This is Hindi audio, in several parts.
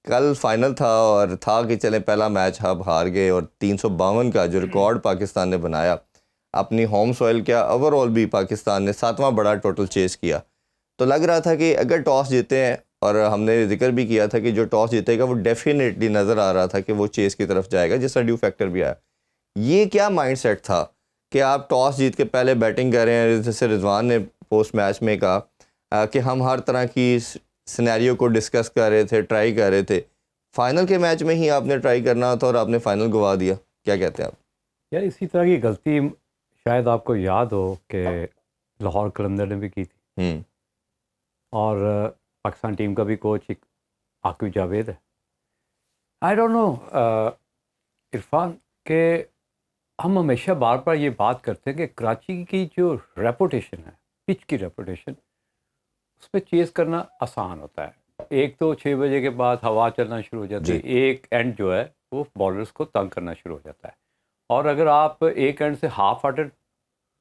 कल फाइनल था और था कि चले पहला मैच अब हार गए और 352 का जो रिकॉर्ड पाकिस्तान ने बनाया अपनी होम सॉइल, क्या ओवरऑल भी पाकिस्तान ने 7वां बड़ा टोटल चेस किया। तो लग रहा था कि अगर टॉस जीते हैं, और हमने जिक्र भी किया था कि जो टॉस जीतेगा वो डेफिनेटली नज़र आ रहा था कि वो चेस की तरफ जाएगा, जिसका ड्यू फैक्टर भी आया। ये क्या माइंडसेट था कि आप टॉस जीत के पहले बैटिंग कर रहे हैं? जैसे रिजवान ने पोस्ट मैच में कहा कि हम हर तरह की सिनेरियो को डिस्कस कर रहे थे, ट्राई कर रहे थे। फाइनल के मैच में ही आपने ट्राई करना था और आपने फाइनल गवा दिया। क्या कहते हैं आप? यार इसी तरह की गलती शायद आपको याद हो कि लाहौर कलंदर ने भी की थी, और पाकिस्तान टीम का भी कोच एक आकिब जावेद है। आई डोंट नो इरफान के हम हमेशा बार बार ये बात करते हैं कि कराची की जो रेपुटेशन है, पिच की रेपुटेशन, उस पर चेज़ करना आसान होता है। एक तो 6 बजे के बाद हवा चलना शुरू हो जाती है, एक एंड जो है वो बॉलर्स को तंग करना शुरू हो जाता है, और अगर आप एक एंड से हाफ हार्टेड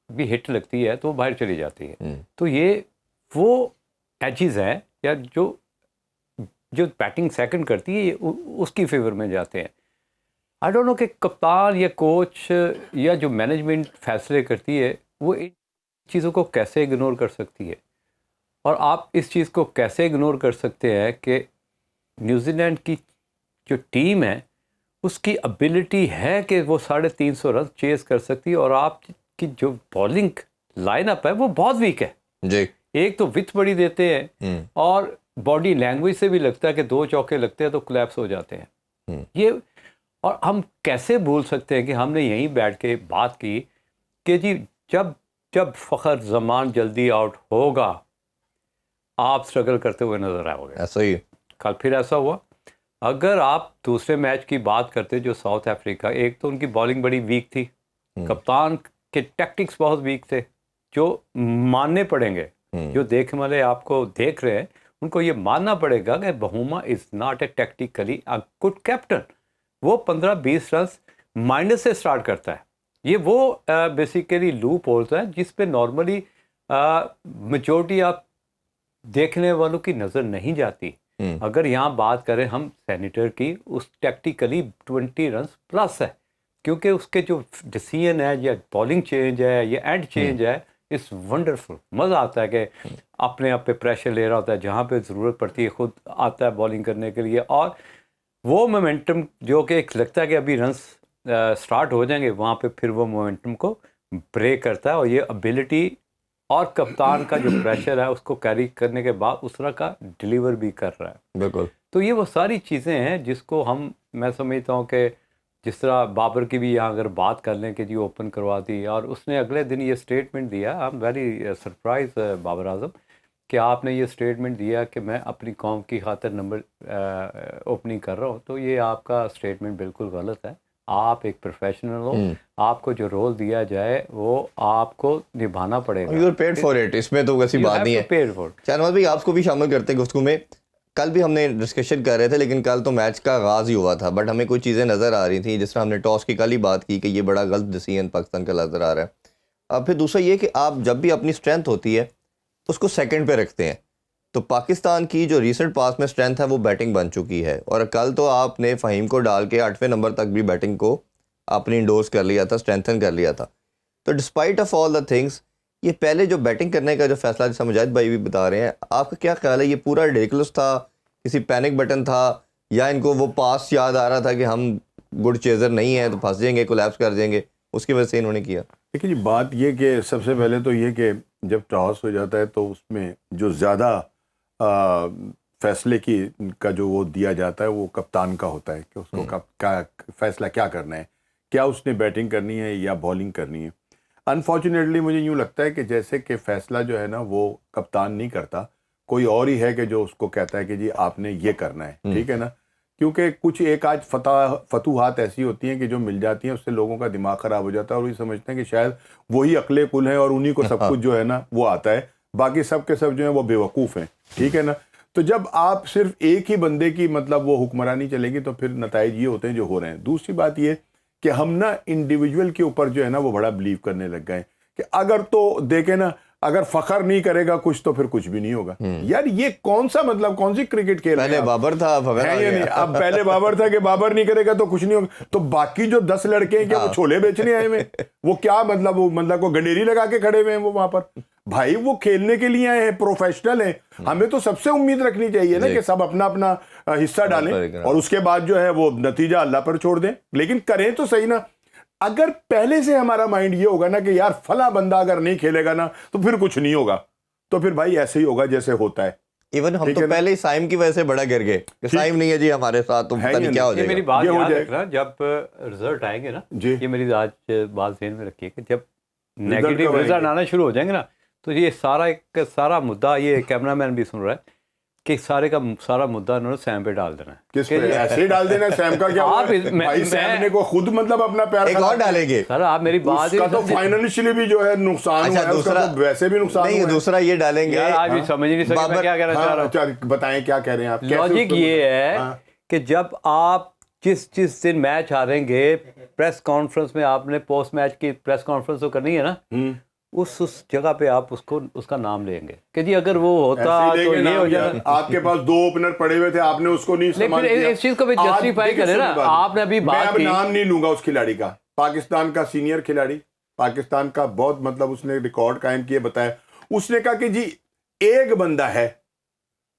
भी हिट लगती है तो बाहर चली जाती है। तो ये वो एजेस हैं या जो जो बैटिंग सेकंड करती है उसकी फेवर में जाते हैं। आई डोंट नो कि कप्तान या कोच या जो मैनेजमेंट फैसले करती है वो इन चीज़ों को कैसे इग्नोर कर सकती है। और आप इस चीज़ को कैसे इग्नोर कर सकते हैं कि न्यूजीलैंड की जो टीम है उसकी एबिलिटी है कि वो 350 रन चेस कर सकती है, और आपकी जो बॉलिंग लाइनअप है वो बहुत वीक है जी। एक तो विथ बड़ी देते हैं, और बॉडी लैंग्वेज से भी लगता है कि 2 चौके लगते हैं तो कोलैप्स हो जाते हैं ये। और हम कैसे भूल सकते हैं कि हमने यहीं बैठ के बात की कि जी जब जब फ़खर जमान जल्दी आउट होगा आप स्ट्रगल करते हुए नजर आओगे। ऐसा ही कल फिर ऐसा हुआ। अगर आप दूसरे मैच की बात करते जो साउथ अफ्रीका, एक तो उनकी बॉलिंग बड़ी वीक थी, कप्तान के टैक्टिक्स बहुत वीक थे, जो मानने पड़ेंगे। जो देखने वाले आपको देख रहे हैं उनको ये मानना पड़ेगा कि Bavuma is not a tactically a good captain. वो 15-20 रन माइनस से स्टार्ट करता है। ये वो बेसिकली लूप होल्स है जिस पे नॉर्मली मेजॉरिटी आप देखने वालों की नज़र नहीं जाती। अगर यहाँ बात करें हम सैनिटर की, उस टैक्टिकली 20 रन प्लस है, क्योंकि उसके जो डिसीजन है या बॉलिंग चेंज है या एंड चेंज है, इस वंडरफुल। मज़ा आता है कि अपने आप पे प्रेशर ले रहा होता है, जहाँ पे ज़रूरत पड़ती है खुद आता है बॉलिंग करने के लिए, और वो मोमेंटम जो कि लगता है कि अभी रन स्टार्ट हो जाएंगे, वहाँ पे फिर वो मोमेंटम को ब्रेक करता है, और ये एबिलिटी और कप्तान का जो प्रेशर है उसको कैरी करने के बाद उस तरह का डिलीवर भी कर रहा है। बिल्कुल। तो ये वो सारी चीज़ें हैं जिसको मैं समझता हूँ कि जिस तरह बाबर की भी यहाँ अगर बात कर लें कि जी ओपन करवा दी, और उसने अगले दिन ये स्टेटमेंट दिया, I am very surprise Babar Azam कि आपने ये स्टेटमेंट दिया कि मैं अपनी कौम की खातिर नंबर ओपनिंग कर रहा हूँ। तो ये आपका स्टेटमेंट बिल्कुल गलत है। आप एक प्रोफेशनल हो, आपको जो रोल दिया जाए वो आपको निभाना पड़ेगा। You are paid for it, इसमें तो वैसी बात नहीं है। शहनवाज भाई, आपको भी शामिल करते हैं गुफ्तगू में। कल भी हमने डिस्कशन कर रहे थे, लेकिन कल तो मैच का आगाज़ ही हुआ था, बट हमें कुछ चीज़ें नज़र आ रही थी। जिस तरह हमने टॉस की कल ही बात की कि ये बड़ा गलत डिसीजन पाकिस्तान का नज़र आ रहा है। अब फिर दूसरा ये कि आप जब भी अपनी स्ट्रेंथ होती है उसको सेकंड पे रखते हैं। तो पाकिस्तान की जो रिसेंट पास में स्ट्रेंथ है वो बैटिंग बन चुकी है, और कल तो आपने फ़हीम को डाल के 8वें नंबर तक भी बैटिंग को अपनी इंडोर्स कर लिया था, स्ट्रेंथन कर लिया था। तो despite of all the things, ये पहले जो बैटिंग करने का जो फैसला, जैसा मुजाहिद भाई भी बता रहे हैं, आपका क्या ख्याल है? ये पूरा रिडिकुलस था, किसी पैनिक बटन था, या इनको वो पास याद आ रहा था कि हम गुड चेजर नहीं है तो फंस जाएंगे, कोलैप्स कर जाएंगे, उसकी वजह से इन्होंने किया? देखिए जी, बात ये कि सबसे पहले तो ये कि जब टॉस हो जाता है तो उसमें जो ज़्यादा फैसले का जो वो दिया जाता है वो कप्तान का होता है कि उसको क्या फैसला क्या करना है, क्या उसने बैटिंग करनी है या बॉलिंग करनी है। अनफॉर्चुनेटली मुझे यूँ लगता है कि जैसे कि फ़ैसला जो है ना वो कप्तान नहीं करता, कोई और ही है कि जो उसको कहता है कि जी आपने ये करना है, ठीक है ना। क्योंकि कुछ एक आज फतूहात ऐसी होती हैं कि जो मिल जाती हैं, उससे लोगों का दिमाग ख़राब हो जाता है और ये समझते हैं कि शायद वही अक्ले कुल हैं और उन्हीं को सब कुछ जो है ना वो आता है, बाकी सब के सब जो है वो बेवकूफ़ हैं, ठीक है ना। तो जब आप सिर्फ एक ही बंदे की मतलब वो हुक्मरानी चलेगी तो फिर नताइज ये होते हैं जो हो रहे हैं। दूसरी बात ये कि हम ना इंडिविजुअल के ऊपर जो है ना वो बड़ा बिलीव करने लग गए कि अगर तो देखें ना, अगर फखर नहीं करेगा कुछ तो फिर कुछ भी नहीं होगा। यार ये कौन सा मतलब कौन सी क्रिकेट खेल रहे हैं? पहले बाबर था, फखर है या नहीं? अब पहले बाबर था कि बाबर नहीं करेगा तो कुछ नहीं होगा, तो बाकी जो 10 लड़के हैं क्या वो छोले बेचने आए हुए? वो क्या मतलब, वो मतलब को गंडेरी लगा के खड़े हुए हैं वो वहां पर? भाई वो खेलने के लिए आए हैं, प्रोफेशनल हैं। हमें तो सबसे उम्मीद रखनी चाहिए ना कि सब अपना अपना हिस्सा डालें और उसके बाद जो है वो नतीजा अल्लाह पर छोड़ दें, लेकिन करें तो सही ना। अगर पहले से हमारा माइंड ये होगा ना कि यार फला बंदा अगर नहीं खेलेगा ना तो फिर कुछ नहीं होगा, तो फिर भाई ऐसे ही होगा जैसे होता है। इवन हम तो पहले ही साइम की वजह से बड़ा गिर गए, साइम नहीं है जी हमारे साथ, तो पता नहीं क्या हो जाएगा। मेरी बात याद रखना, जब रिजल्ट आएंगे ना, ये मेरी आज बात ध्यान में रखिए कि जब नेगेटिव रिजल्ट आना शुरू हो जाएंगे ना, तो ये सारा मुद्दा, ये कैमरामैन भी सुन रहा है कि सारा मुद्दा उन्होंने सैम पे डाल देना है। किस पे? ऐसे ही डाल देना। सैम का क्या आप भाई सैम ने को खुद मतलब अपना पैर एक और डालेंगे सर, आप मेरी बात उसका तो फाइनेंशियली भी जो है नुकसान हुआ है, उसका तो वैसे भी नुकसान नहीं, दूसरा ये डालेंगे। आप ये समझ नहीं सकते मैं क्या कहना चाह रहा हूं। बताएं क्या कह रहे हैं आप? लॉजिक ये है कि जब आप जिस दिन मैच हारेंगे, प्रेस कॉन्फ्रेंस में आपने पोस्ट मैच की प्रेस कॉन्फ्रेंस तो करनी है ना, उस जगह पे आप उसका नाम लेंगे कि जी अगर वो होता तो ये हो जाए। आपके पास 2 ओपनर पड़े हुए थे, आपने उसको नहीं इस्तेमाल किया। इस चीज को भी जस्टिफाई करें ना। आपने अभी बात की, मैं नाम नहीं लूंगा उस खिलाड़ी का, पाकिस्तान का सीनियर खिलाड़ी, पाकिस्तान का बहुत मतलब उसने रिकॉर्ड कायम किए, बताया उसने कहा कि जी एक बंदा है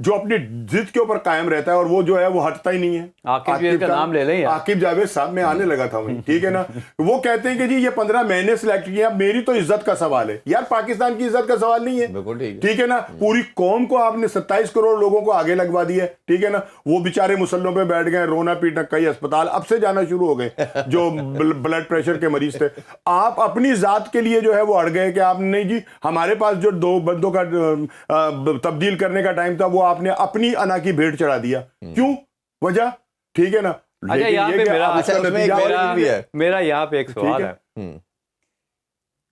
जो अपनी जिद के ऊपर कायम रहता है और वो जो है वो हटता ही नहीं है। आकिब का नाम ले लें। आकिब जावेद साहब, में आने लगा था वहीं, ठीक है ना। वो कहते हैं कि जी ये 15 महीने सिलेक्ट किया, मेरी तो इज्जत का सवाल है। यार पाकिस्तान की इज्जत का सवाल नहीं है, ठीक है ना। पूरी कौम को आपने 27 करोड़ लोगों को आगे लगवा दिया है, ठीक है ना। वो बेचारे मुसल्लों पे बैठ गए, रोना पीटना, कई अस्पताल अब से जाना शुरू हो गए जो ब्लड प्रेशर के मरीज थे। आप अपनी जात के लिए जो है वो अड़ गए कि आप नहीं जी, हमारे पास जो 2 बंदों का तब्दील करने का टाइम था वो आपने अपनी अना की भेंट चढ़ा दिया। क्यों? वजह, ठीक है ना। अच्छा, यहाँ पे मेरा यहाँ पे एक सवाल है।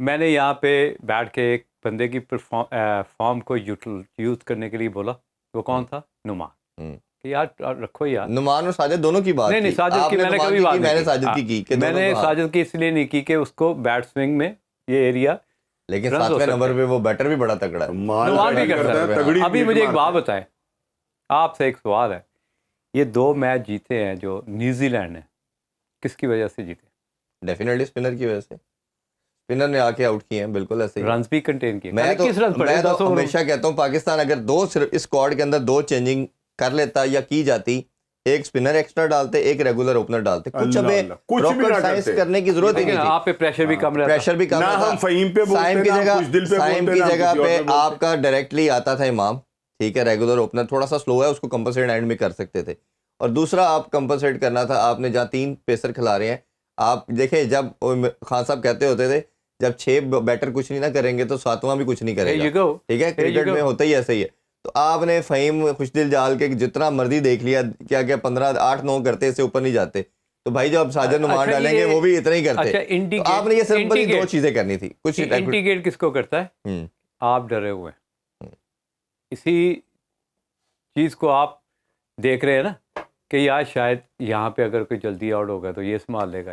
मैंने यहाँ पे बैठ के एक बंदे की फॉर्म को यूज करने के लिए बोला, वो कौन था? नुमान। कि यार रखो यार, नुमान और साजिद दोनों की बात नहीं साजिद की मैंने कभी बात मैंने साजिद की मैंने साजिद की इसलिए नहीं की कि उसको बैट स्विंग में ये एरिया, लेकिन 7वें नंबर पे वो बैटर भी बड़ा तगड़ा है, नुमान भी करता है। अभी मुझे एक बात बताएं, आपसे एक सवाल है, ये 2 मैच जीते हैं जो न्यूजीलैंड ने, किसकी वजह से जीते? डेफिनेटली स्पिनर की वजह से। स्पिनर ने आके आउट किए हैं, बिल्कुल ऐसे ही। रन्स भी कंटेन किए। मैं तो हमेशा कहता हूँ पाकिस्तान अगर 2 सिर्फ इस स्क्वाड के अंदर 2 चेंजिंग कर लेता या की जाती, एक स्पिनर एक्स्ट्रा डालते, एक रेगुलर ओपनर डालते, कुछ हमें रॉकेट साइंस करने की जरूरत ही नहीं थी। आप पे प्रेशर भी कम रहता, प्रेशर भी कम रहता। हम फहीम पे बोलते साइम की जगह पे आपका डायरेक्टली आता था इमाम, ठीक है। रेगुलर ओपनर थोड़ा सा स्लो है, उसको कंपनसेट एंड में कर सकते थे। और दूसरा आप कंपनसेट करना था, आपने जहाँ 3 पेसर खिला रहे हैं, आप देखें जब खान साहब कहते होते थे जब 6 बैटर कुछ नहीं ना करेंगे तो 7वां भी कुछ नहीं करेगा, ठीक है। क्रिकेट में होता ही ऐसे ही है। तो आपने फहीम खुशदिल जाल के जितना मर्जी देख लिया, क्या 15 8-9 करते, इससे ऊपर नहीं जाते। तो भाई जो अब साजिद नुमान डालेंगे वो भी इतना ही करते। तो आपने ये सिंपल 2 चीजें करनी थी। कुछ इंटीग्रेट किसको करता है? आप डरे हुए हैं, इसी चीज को आप देख रहे हैं ना कि यार शायद यहाँ पे अगर कोई जल्दी आउट होगा तो ये संभाल लेगा।